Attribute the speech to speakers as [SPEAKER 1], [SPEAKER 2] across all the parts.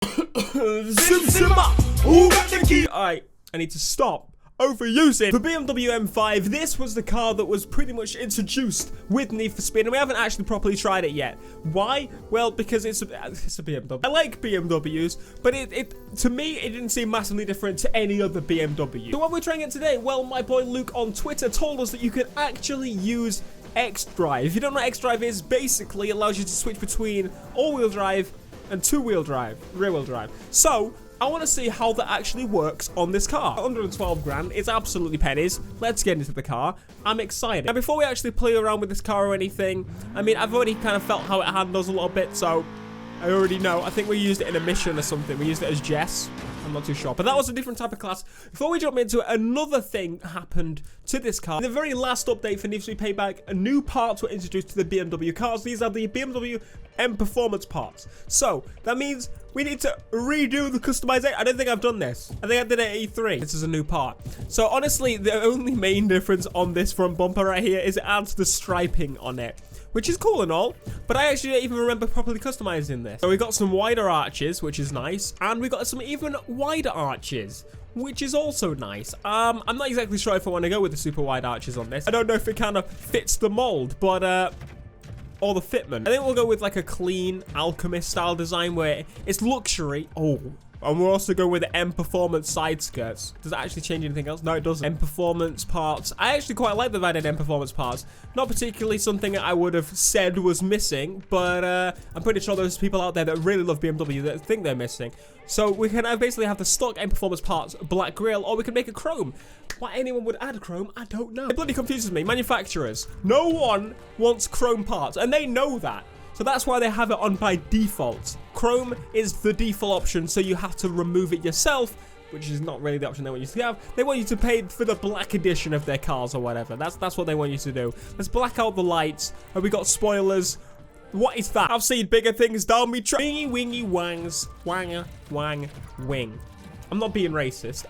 [SPEAKER 1] Simba, who got the key? Alright, I need to stop overusing the BMW M5. This was the car that was pretty much introduced with Need for Speed, and we haven't actually properly tried it yet. Why? Well, because it's a BMW. I like BMWs, but to me, it didn't seem massively different to any other BMW. So what we're trying it today? Well, my boy Luke on Twitter told us that you can actually use X-Drive. If you don't know what X-Drive is, basically it allows you to switch between all-wheel drive and two-wheel drive, rear-wheel drive. So I want to see how that actually works on this car. 112 grand, it's absolutely pennies. Let's get into the car. I'm excited. Now, before we actually play around with this car or anything, I mean, I've already kind of felt how it handles a little bit, so I already know. I think we used it in a mission or something. We used it as Jess. I'm not too sure, but that was a different type of class. Before we jump into it, another thing happened to this car. In the very last update for Need for Speed Payback, new parts were introduced to the BMW cars. These are the BMW M Performance parts. So that means we need to redo the customization. I don't think I've done this. I think I did it at E3. This is a new part. So honestly, the only main difference on this front bumper right here is it adds the striping on it, which is cool and all, but I actually don't even remember properly customizing this. So we got some wider arches, which is nice, and we got some even wider arches, which is also nice. I'm not exactly sure if I want to go with the super wide arches on this. I don't know if it kind of fits the mold, but or the fitment. I think we'll go with like a clean Alchemist style design where it's luxury. Oh. And we'll also go with the M Performance side skirts. Does that actually change anything else? No, it doesn't. M Performance parts. I actually quite like the added M Performance parts. Not particularly something I would have said was missing, but I'm pretty sure there's people out there that really love BMW that think they're missing. So we can basically have the stock M Performance parts black grille, or we can make a chrome. Why anyone would add chrome, I don't know. It bloody confuses me. Manufacturers. No one wants chrome parts, and they know that. So that's why they have it on by default. Chrome is the default option, so you have to remove it yourself, which is not really the option they want you to have. They want you to pay for the black edition of their cars or whatever. That's what they want you to do. Let's black out the lights. And we got spoilers. What is that? I've seen bigger things down me track. Wingy, wingy, wangs. Wanga, wang, wing. I'm not being racist.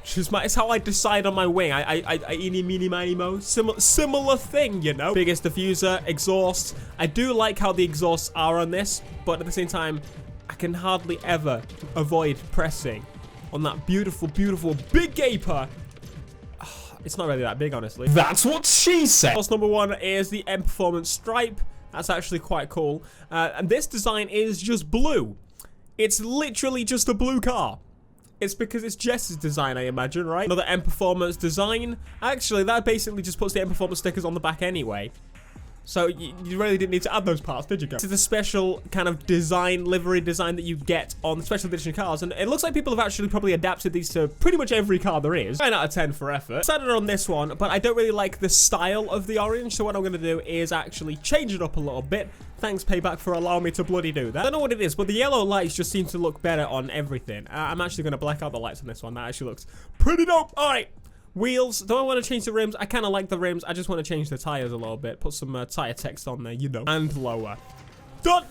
[SPEAKER 1] It's how I decide on my wing. I eeny, meeny, miny, mo. Similar thing, you know. Biggest diffuser, exhaust. I do like how the exhausts are on this, but at the same time, I can hardly ever avoid pressing on that beautiful, beautiful big gaper. It's not really that big, honestly.
[SPEAKER 2] That's what she said.
[SPEAKER 1] Course number one is the M Performance stripe. That's actually quite cool. And this design is just blue. It's literally just a blue car. It's because it's Jess's design, I imagine, right? Another M Performance design. Actually, that basically just puts the M Performance stickers on the back anyway. So you really didn't need to add those parts, did you, guys? This is the special kind of design, livery design that you get on the special edition cars. And it looks like people have actually probably adapted these to pretty much every car there is. 9 out of 10 for effort. Decided on this one, but I don't really like the style of the orange. So what I'm going to do is actually change it up a little bit. Thanks, Payback, for allowing me to bloody do that. I don't know what it is, but the yellow lights just seem to look better on everything. I'm actually going to black out the lights on this one. That actually looks pretty dope. All right. Wheels. Do I want to change the rims? I kind of like the rims. I just want to change the tires a little bit. Put some tire text on there, you know. And lower. Done.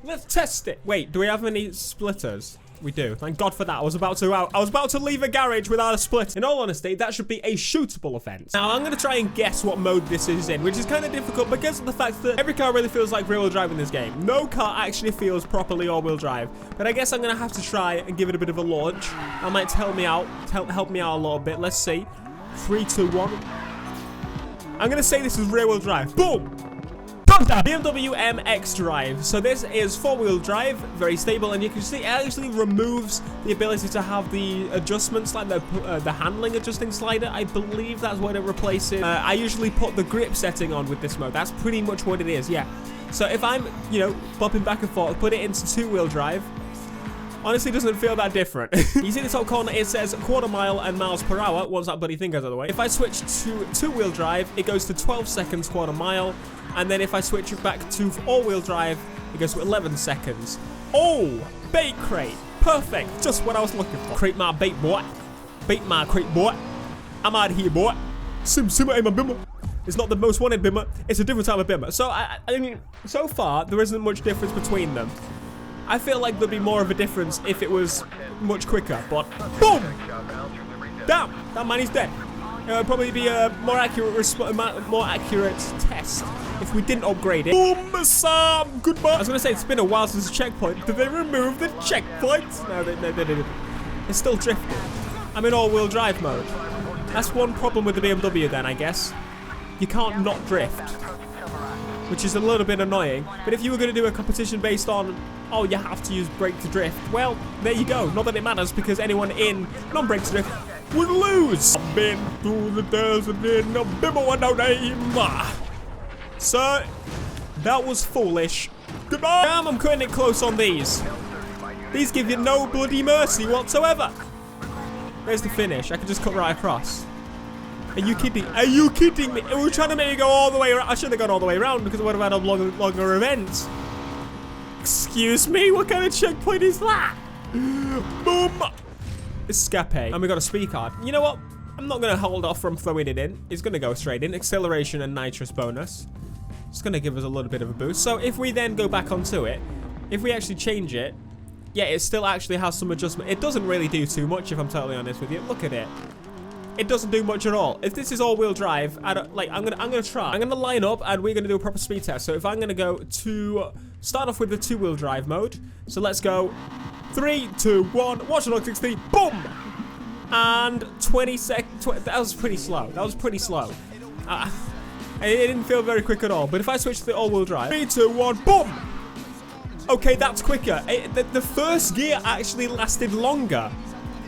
[SPEAKER 1] Let's test it. Wait, do we have any splitters? We do. Thank God for that. I was about to leave a garage without a split. In all honesty, that should be a shootable offense. Now, I'm going to try and guess what mode this is in, which is kind of difficult because of the fact that every car really feels like rear-wheel drive in this game. No car actually feels properly all-wheel drive. But I guess I'm going to have to try and give it a bit of a launch. That might help me out a little bit. Let's see. 3, 2, 1. I'm going to say this is rear-wheel drive. Boom! BMW M X-Drive. So this is 4-wheel drive, very stable, and you can see it actually removes the ability to have the adjustments, like the handling adjusting slider. I believe that's what it replaces. I usually put the grip setting on with this mode. That's pretty much what it is, yeah. So if I'm, you know, bopping back and forth, put it into 2-wheel drive, honestly doesn't feel that different. You see the top corner, it says quarter mile and miles per hour once that bloody thing goes out of the way. If I switch to 2-wheel drive, it goes to 12 seconds quarter mile. And then if I switch it back to all-wheel drive, it goes to 11 seconds. Oh, bait crate. Perfect. Just what I was looking for. Crate my bait, boy. Bait my crate, boy. I'm out of here, boy. Simmer ain't my bimmer. It's not the most wanted bimmer. It's a different type of bimmer. So, I mean, so far, there isn't much difference between them. I feel like there'd be more of a difference if it was much quicker, but boom! Damn, that man is dead. It would probably be a more accurate test if we didn't upgrade it. Boom, Sam, goodbye. I was gonna say, it's been a while since the checkpoint. Did they remove the checkpoint? No, they didn't. It's still drifting. I'm in all-wheel drive mode. That's one problem with the BMW then, I guess. You can't not drift, which is a little bit annoying. But if you were going to do a competition based on, oh, you have to use brake to drift, well, there you go. Not that it matters, because anyone in non-brake to drift would lose. I've been through the desert in a bimbo and no name. So, that was foolish. Goodbye. Damn, I'm cutting it close on these. These give you no bloody mercy whatsoever. There's the finish. I can just cut right across. Are you kidding? Are you kidding me? We're trying to make me go all the way around. I should have gone all the way around because I would have had a longer event. Excuse me? What kind of checkpoint is that? Boom. Escape. And we got a speed card. You know what? I'm not going to hold off from throwing it in. It's going to go straight in. Acceleration and nitrous bonus. It's going to give us a little bit of a boost. So if we then go back onto it, if we actually change it, yeah, it still actually has some adjustment. It doesn't really do too much, if I'm totally honest with you. Look at it. It doesn't do much at all. If this is all-wheel drive, I'm gonna try. I'm gonna line up, and we're gonna do a proper speed test. So if I'm gonna go to start off with the two-wheel drive mode. So let's go 3, 2, 1. Watch the log 60. Boom. And 20 seconds. That was pretty slow. That was pretty slow. It didn't feel very quick at all. But if I switch to the all-wheel drive, 3, 2, 1. Boom. Okay, that's quicker. The first gear actually lasted longer.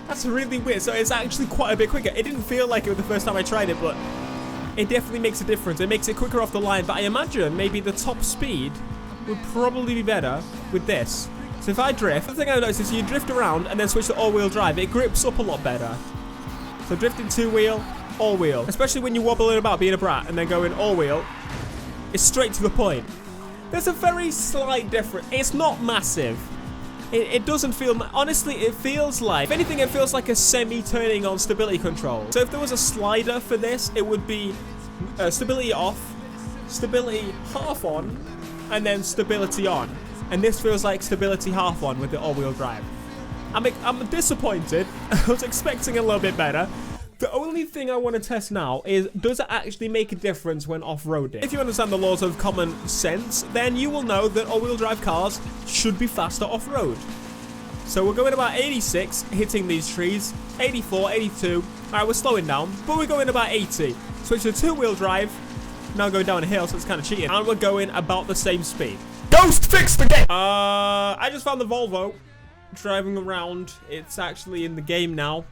[SPEAKER 1] That's really weird. So it's actually quite a bit quicker. It didn't feel like it the first time I tried it, but it definitely makes a difference. It makes it quicker off the line. But I imagine maybe the top speed would probably be better with this. So if I drift, the thing I noticed is you drift around and then switch to all-wheel drive. It grips up a lot better. So drifting two-wheel, all-wheel. Especially when you're wobbling about being a brat and then going all-wheel. It's straight to the point. There's a very slight difference. It's not massive. It doesn't feel... Honestly, it feels like... If anything, it feels like a semi-turning on stability control. So if there was a slider for this, it would be stability off, stability half on, and then stability on. And this feels like stability half on with the all-wheel drive. I'm disappointed. I was expecting a little bit better. The only thing I want to test now is, does it actually make a difference when off-roading? If you understand the laws of common sense, then you will know that all-wheel drive cars should be faster off-road. So we're going about 86, hitting these trees, 84, 82. Alright, we're slowing down, but we're going about 80. Switch to two-wheel drive, now going down a hill, so it's kind of cheating. And we're going about the same speed. Ghost, fix the game! I just found the Volvo driving around. It's actually in the game now.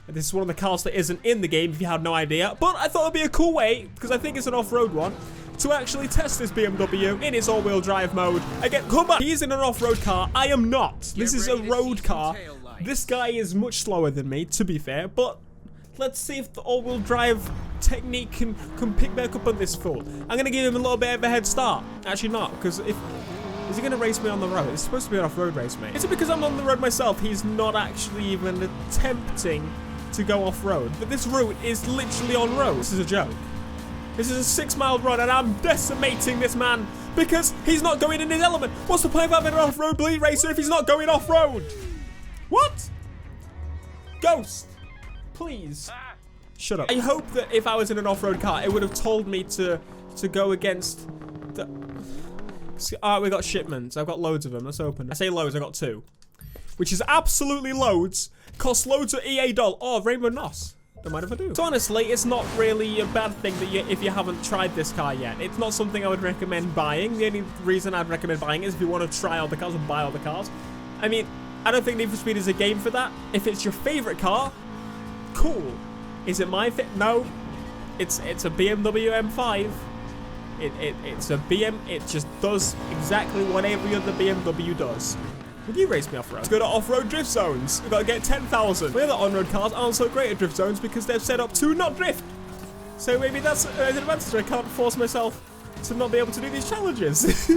[SPEAKER 1] This is one of the cars that isn't in the game, if you had no idea. But I thought it'd be a cool way, because I think it's an off-road one, to actually test this BMW in its all-wheel drive mode. Again, come on! He's in an off-road car. I am not. This is a road car. This guy is much slower than me, to be fair. But let's see if the all-wheel drive technique can pick back up on this fool. I'm going to give him a little bit of a head start. Actually not, because if... Is he going to race me on the road? It's supposed to be an off-road race, mate. Is it because I'm on the road myself? He's not actually even attempting to go off-road. But this route is literally on road. This is a joke. This is a 6-mile run and I'm decimating this man because he's not going in his element. What's the point of having an off-road bleed racer if he's not going off-road? What? Ghost, please. Shut up. I hope that if I was in an off-road car, it would have told me to go against the... Alright, we got shipments. I've got loads of them. Let's open. I say loads, I got 2. Which is absolutely loads. Costs loads of EA doll. Oh, Rainbow NOS. Don't mind if I do. So honestly, it's not really a bad thing that if you haven't tried this car yet. It's not something I would recommend buying. The only reason I'd recommend buying is if you want to try all the cars and buy all the cars. I mean, I don't think Need for Speed is a game for that. If it's your favorite car, cool. Is it my fit? No. It's a BMW M5. It's a BM. It just does exactly what every other BMW does. Would you race me off-road? Let's go to off-road drift zones. We've got to get 10,000. The other on-road cars aren't so great at drift zones because they're set up to not drift. So maybe that's an advantage. I can't force myself to not be able to do these challenges.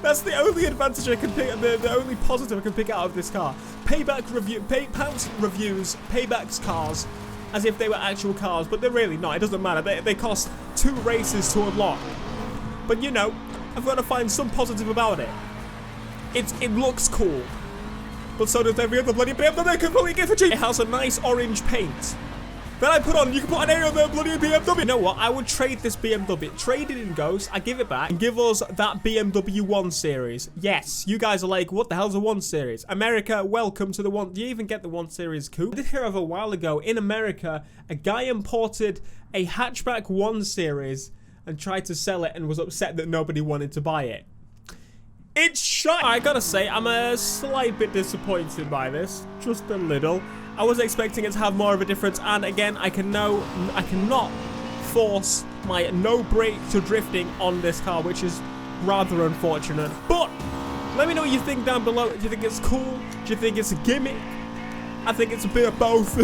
[SPEAKER 1] That's the only advantage I can pick, the only positive I can pick out of this car. Payback reviews Payback's cars as if they were actual cars, but they're really not. It doesn't matter. They cost 2 races to unlock. But you know, I've got to find some positive about it. It looks cool, but so does every other bloody BMW completely give a G. It has a nice orange paint. Then I put on, you can put an A on there, bloody BMW. You know what? I would trade this BMW. Trade it in Ghost. I give it back and give us that BMW 1 Series. Yes, you guys are like, what the hell's a 1 Series? America, welcome to the 1. Do you even get the 1 Series coupe? I did hear of a while ago in America, a guy imported a hatchback 1 Series and tried to sell it and was upset that nobody wanted to buy it. It's shot. I gotta say, I'm a slight bit disappointed by this. Just a little. I was expecting it to have more of a difference, and again, I cannot force my no brake to drifting on this car, which is rather unfortunate. But let me know what you think down below. Do you think it's cool? Do you think it's a gimmick? I think it's a bit of both.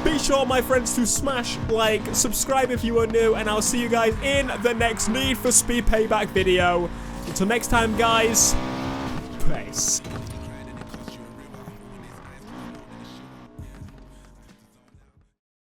[SPEAKER 1] Be sure, my friends, to smash like, subscribe if you are new, and I'll see you guys in the next Need for Speed Payback video. Until next time, guys, peace.